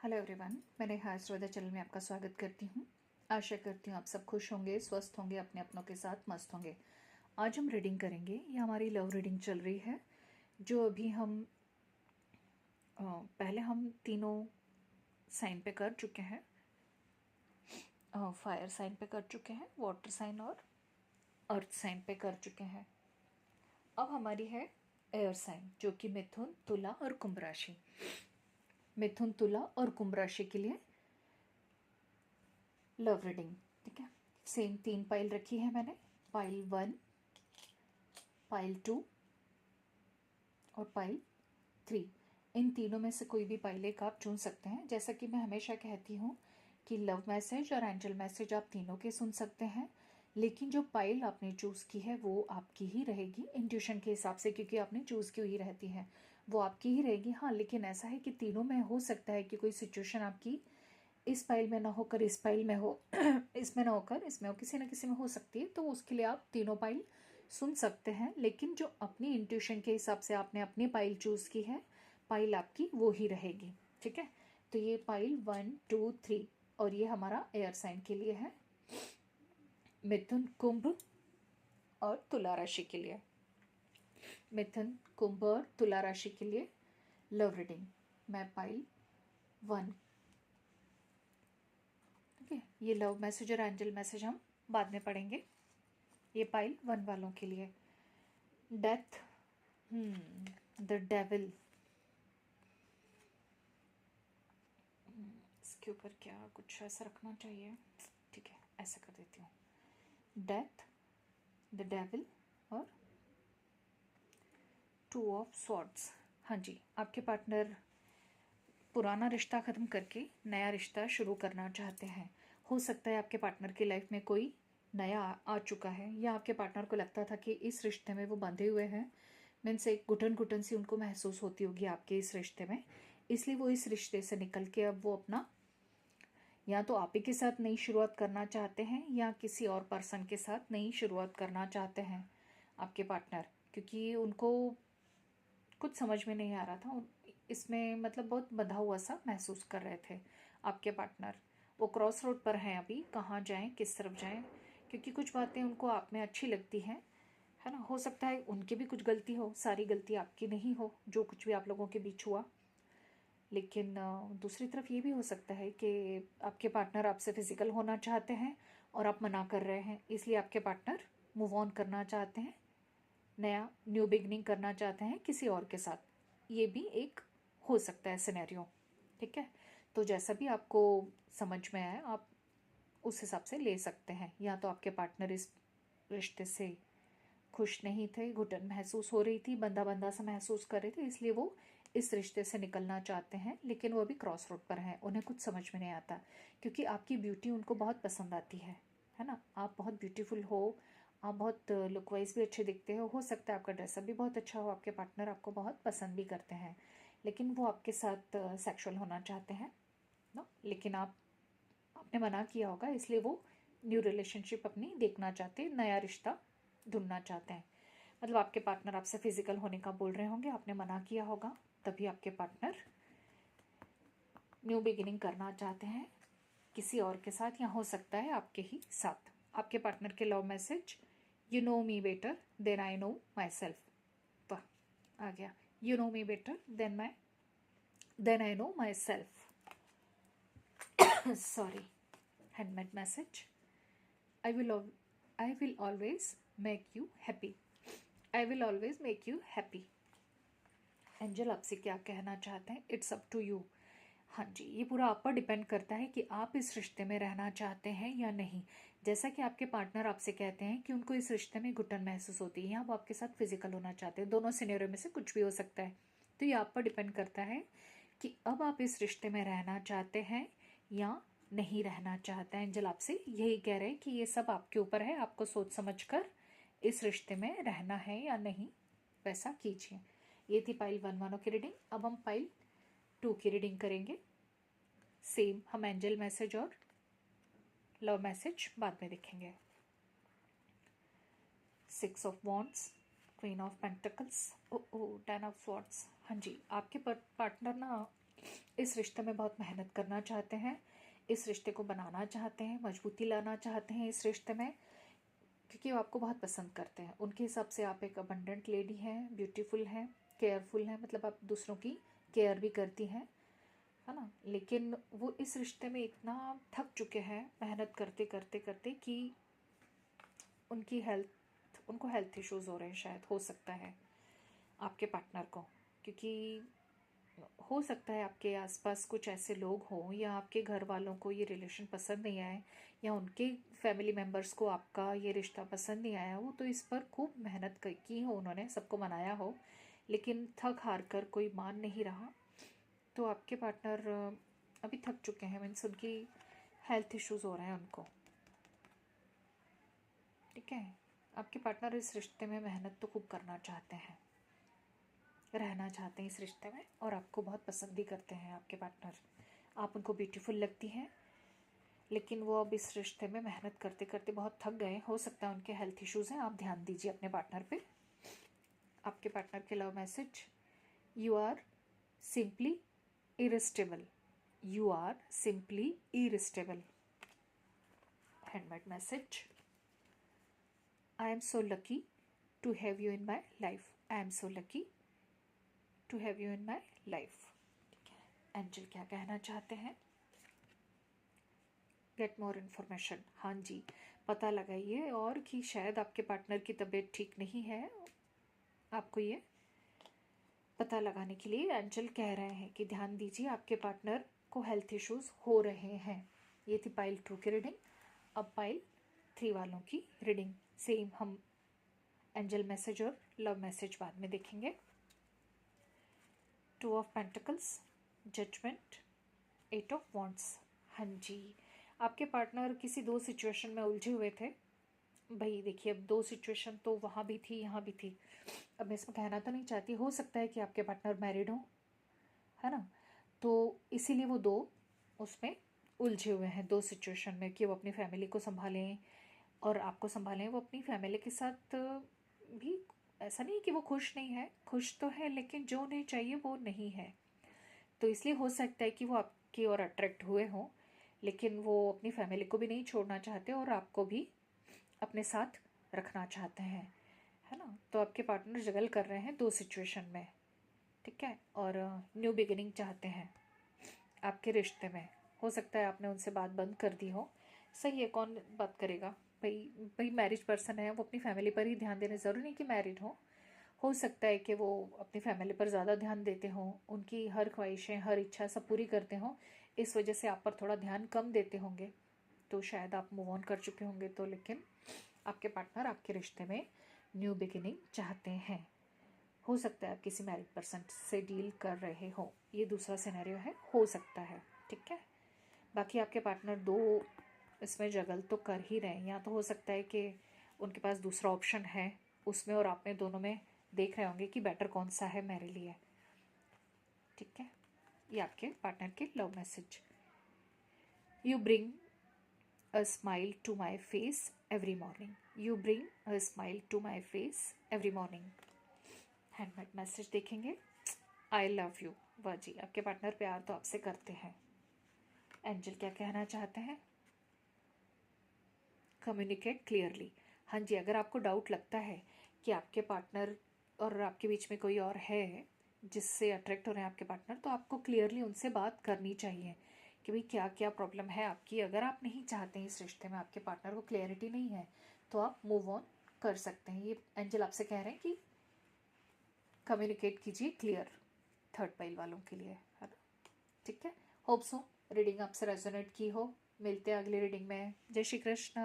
Hello everyone, मैं Neha श्रोदा channel में आपका स्वागत करती हूँ। आशा करती हूँ आप सब खुश होंगे, स्वस्थ होंगे, अपने अपनों के साथ मस्त होंगे। आज हम रीडिंग करेंगे। ये हमारी लव रीडिंग चल रही है, जो अभी हम पहले हम तीनों साइन पे कर चुके हैं। फायर साइन पे कर चुके हैं, वाटर साइन और अर्थ साइन पे कर चुके हैं। अब हमारी है एयर साइन, जो कि मिथुन, तुला और कुंभ राशि। मिथुन, तुला और कुंभ राशि के लिए लव रीडिंग, ठीक है। सेम 3 पाइल रखी है मैंने, पाइल 1, पाइल 2 और पाइल 3। इन तीनों में से कोई भी पाइल एक आप चुन सकते हैं। जैसा कि मैं हमेशा कहती हूँ कि लव मैसेज और एंजल मैसेज आप तीनों के सुन सकते हैं, लेकिन जो पाइल आपने चूज़ की है वो आपकी ही रहेगी इंट्यूशन के हिसाब से, क्योंकि आपने चूज़ की हुई रहती है, वो आपकी ही रहेगी। हाँ, लेकिन ऐसा है कि तीनों में हो सकता है कि कोई सिचुएशन आपकी इस पाइल में ना होकर इस पाइल में हो, इसमें ना होकर इसमें हो, किसी न किसी में हो सकती है। तो उसके लिए आप तीनों पाइल सुन सकते हैं, लेकिन जो अपनी इंट्यूशन के हिसाब से आपने अपनी पाइल चूज़ की है, पाइल आपकी वो ही रहेगी, ठीक है। तो ये पाइल 1, 2, 3 और ये हमारा एयर साइन के लिए है, मिथुन, कुंभ और तुला राशि के लिए। मिथुन, कुंभ और तुला राशि के लिए लव रीडिंग। मैं पाइल 1, ठीक है। ये लव मैसेज और एंजल मैसेज हम बाद में पढ़ेंगे। ये पाइल 1 वालों के लिए डेथ, द डेविल। इसके ऊपर क्या कुछ ऐसा रखना चाहिए, ठीक है, ऐसा कर देती हूँ। डेथ, द डेविल और 2 ऑफ स्वॉर्ड्स। हाँ जी, आपके पार्टनर पुराना रिश्ता ख़त्म करके नया रिश्ता शुरू करना चाहते हैं। हो सकता है आपके पार्टनर की लाइफ में कोई नया आ चुका है, या आपके पार्टनर को लगता था कि इस रिश्ते में वो बंधे हुए हैं। मीन्स एक घुटन घुटन सी उनको महसूस होती होगी आपके इस रिश्ते में, इसलिए वो इस रिश्ते से निकल के अब वो अपना या तो आप ही के साथ नई शुरुआत करना चाहते हैं या किसी और पर्सन के साथ नई शुरुआत करना चाहते हैं आपके पार्टनर, क्योंकि उनको कुछ समझ में नहीं आ रहा था इसमें, मतलब बहुत बंधा हुआ सा महसूस कर रहे थे आपके पार्टनर। वो क्रॉस रोड पर हैं अभी, कहाँ जाएं, किस तरफ जाएं, क्योंकि कुछ बातें उनको आप में अच्छी लगती हैं, है ना। हो सकता है उनकी भी कुछ गलती हो, सारी गलती आपकी नहीं हो जो कुछ भी आप लोगों के बीच हुआ। लेकिन दूसरी तरफ ये भी हो सकता है कि आपके पार्टनर आपसे फिजिकल होना चाहते हैं और आप मना कर रहे हैं, इसलिए आपके पार्टनर मूव ऑन करना चाहते हैं, नया न्यू बिगनिंग करना चाहते हैं किसी और के साथ। ये भी एक हो सकता है सिनेरियो, ठीक है। तो जैसा भी आपको समझ में आए आप उस हिसाब से ले सकते हैं। या तो आपके पार्टनर इस रिश्ते से खुश नहीं थे, घुटन महसूस हो रही थी, बंदा बंदा सा महसूस कर रहे थे, इसलिए वो इस रिश्ते से निकलना चाहते हैं, लेकिन वो अभी क्रॉस रोड पर हैं, उन्हें कुछ समझ में नहीं आता, क्योंकि आपकी ब्यूटी उनको बहुत पसंद आती है ना। आप बहुत ब्यूटीफुल हो, आप बहुत लुक वाइज भी अच्छे दिखते हो सकता है आपका ड्रेसअप भी बहुत अच्छा हो, आपके पार्टनर आपको बहुत पसंद भी करते हैं, लेकिन वो आपके साथ सेक्सुअल होना चाहते हैं ना। लेकिन आपने मना किया होगा, इसलिए वो न्यू रिलेशनशिप अपनी देखना चाहते हैं, नया रिश्ता ढूंढना चाहते हैं। मतलब आपके पार्टनर आपसे फिजिकल होने का बोल रहे होंगे, आपने मना किया होगा, तभी आपके पार्टनर न्यू बिगिनिंग करना चाहते हैं किसी और के साथ, या हो सकता है आपके ही साथ। आपके पार्टनर के love message, you know me better than I know myself. वाह, आ गया, you know me better than I know myself. Sorry, handmade message, I will always make you happy, I will always make you happy. Angel आपसे क्या कहना चाहते हैं, it's up to you. हाँ जी, ये पूरा आप पर डिपेंड करता है कि आप इस रिश्ते में रहना चाहते हैं या नहीं। जैसा कि आपके पार्टनर आपसे कहते हैं कि उनको इस रिश्ते में घुटन महसूस होती है, या वो आपके साथ फिजिकल होना चाहते हैं, दोनों सिनेरियो में से कुछ भी हो सकता है। तो ये आप पर डिपेंड करता है कि अब आप इस रिश्ते में रहना चाहते हैं या नहीं रहना चाहते हैं। एंजल आपसे यही कह रहे हैं कि ये सब आपके ऊपर है, आपको सोच समझ कर इस रिश्ते में रहना है या नहीं, वैसा कीजिए। ये थी पाइल 1 वालों की रीडिंग। अब हम पाइल 2 की रीडिंग करेंगे। सेम हम एंजल मैसेज और लव मैसेज बाद में देखेंगे। 6 of wands, queen of pentacles, ओ 10 ऑफ स्वॉर्ड्स। हाँ जी, आपके पार्टनर ना इस रिश्ते में बहुत मेहनत करना चाहते हैं, इस रिश्ते को बनाना चाहते हैं, मजबूती लाना चाहते हैं इस रिश्ते में, क्योंकि वो आपको बहुत पसंद करते हैं। उनके हिसाब से आप एक अबंडेंट लेडी हैं, ब्यूटीफुल हैं, केयरफुल हैं, मतलब आप दूसरों की केयर भी करती हैं, है ना। लेकिन वो इस रिश्ते में इतना थक चुके हैं मेहनत करते करते करते कि उनको हेल्थ इश्यूज़ हो रहे हैं, शायद हो सकता है आपके पार्टनर को, क्योंकि हो सकता है आपके आसपास कुछ ऐसे लोग हों या आपके घर वालों को ये रिलेशन पसंद नहीं आए, या उनके फैमिली मेम्बर्स को आपका ये रिश्ता पसंद नहीं आया हो, तो इस पर खूब मेहनत की हो उन्होंने, सबको मनाया हो, लेकिन थक हार कर कोई मान नहीं रहा। तो आपके पार्टनर अभी थक चुके हैं, मीन्स उनकी हेल्थ इश्यूज़ हो रहे हैं उनको, ठीक है। आपके पार्टनर इस रिश्ते में मेहनत तो खूब करना चाहते हैं, रहना चाहते हैं इस रिश्ते में, और आपको बहुत पसंद भी करते हैं आपके पार्टनर। आप उनको ब्यूटीफुल लगती हैं, लेकिन वो अब इस रिश्ते में मेहनत करते करते बहुत थक गए। हो सकता है उनके हेल्थ इश्यूज़ हैं, आप ध्यान दीजिए अपने पार्टनर पे। आपके पार्टनर के love message, you are simply irresistible, you are simply irresistible. Handmade message, I am so lucky to have you in my life, I am so lucky to have you in my life. ठीक है, angel क्या कहना चाहते हैं? Get more information, हाँ जी, पता लगाइए और कि शायद आपके पार्टनर की तबीयत ठीक नहीं है। आपको ये पता लगाने के लिए एंजल कह रहे हैं कि ध्यान दीजिए, आपके पार्टनर को हेल्थ इश्यूज हो रहे हैं। ये थी पाइल 2 की रीडिंग। अब पाइल 3 वालों की रीडिंग सेम हम एंजल मैसेज और लव मैसेज बाद में देखेंगे। 2 of pentacles, judgement, 8 of wands. हाँ जी, आपके पार्टनर किसी 2 सिचुएशन में उलझे हुए थे। भाई देखिए, अब 2 सिचुएशन तो वहाँ भी थी, यहाँ भी थी। अब मैं इसमें कहना तो नहीं चाहती, हो सकता है कि आपके पार्टनर मैरिड हो, है ना, तो इसीलिए वो 2 उसमें उलझे हुए हैं, 2 सिचुएशन में, कि वो अपनी फैमिली को संभालें और आपको संभालें। वो अपनी फैमिली के साथ भी ऐसा नहीं कि वो खुश नहीं है, खुश तो है, लेकिन जो उन्हें चाहिए वो नहीं है। तो इसलिए हो सकता है कि वो आपकी ओर अट्रैक्ट हुए हों, लेकिन वो अपनी फैमिली को भी नहीं छोड़ना चाहते और आपको भी अपने साथ रखना चाहते हैं, है ना। तो आपके पार्टनर जगल कर रहे हैं 2 सिचुएशन में, ठीक है, और न्यू बिगिनिंग चाहते हैं आपके रिश्ते में। हो सकता है आपने उनसे बात बंद कर दी हो, सही है, कौन बात करेगा भाई। भाई मैरिज पर्सन है, वो अपनी फैमिली पर ही ध्यान देने, ज़रूरी नहीं कि मैरिड हो सकता है कि वो अपनी फैमिली पर ज़्यादा ध्यान देते हों, उनकी हर ख्वाहिशें, हर इच्छा सब पूरी करते हों, इस वजह से आप पर थोड़ा ध्यान कम देते होंगे, तो शायद आप मूव ऑन कर चुके होंगे। तो लेकिन आपके पार्टनर आपके रिश्ते में न्यू बिगिनिंग चाहते हैं। हो सकता है आप किसी मैरिड पर्सन से डील कर रहे हो, ये दूसरा सिनेरियो है, हो सकता है, ठीक है। बाकी आपके पार्टनर 2 इसमें जगल तो कर ही रहे हैं, या तो हो सकता है कि उनके पास दूसरा ऑप्शन है उसमें, और आप में दोनों में देख रहे होंगे कि बेटर कौन सा है मेरे लिए, ठीक है। ये आपके पार्टनर के love message, you bring a smile to my face every morning, you bring a smile to my face every morning. Handmade message देखेंगे, आई लव यू। वाह जी, आपके पार्टनर प्यार तो आपसे करते हैं। एंजल क्या कहना चाहते हैं? Communicate clearly. हाँ जी, अगर आपको डाउट लगता है कि आपके पार्टनर और आपके बीच में कोई और है जिससे अट्रैक्ट हो रहे हैं आपके पार्टनर, तो आपको क्लियरली उनसे बात करनी चाहिए कि भाई क्या क्या प्रॉब्लम है आपकी। अगर आप नहीं चाहते हैं इस रिश्ते में, आपके पार्टनर को क्लियरिटी नहीं है, तो आप मूव ऑन कर सकते हैं। ये एंजल आपसे कह रहे हैं कि कम्युनिकेट कीजिए क्लियर, थर्ड पाइल वालों के लिए, है ना, ठीक है। होप सो रीडिंग आपसे रेजोनेट की हो। मिलते हैं अगली रीडिंग में। जय श्री कृष्ण।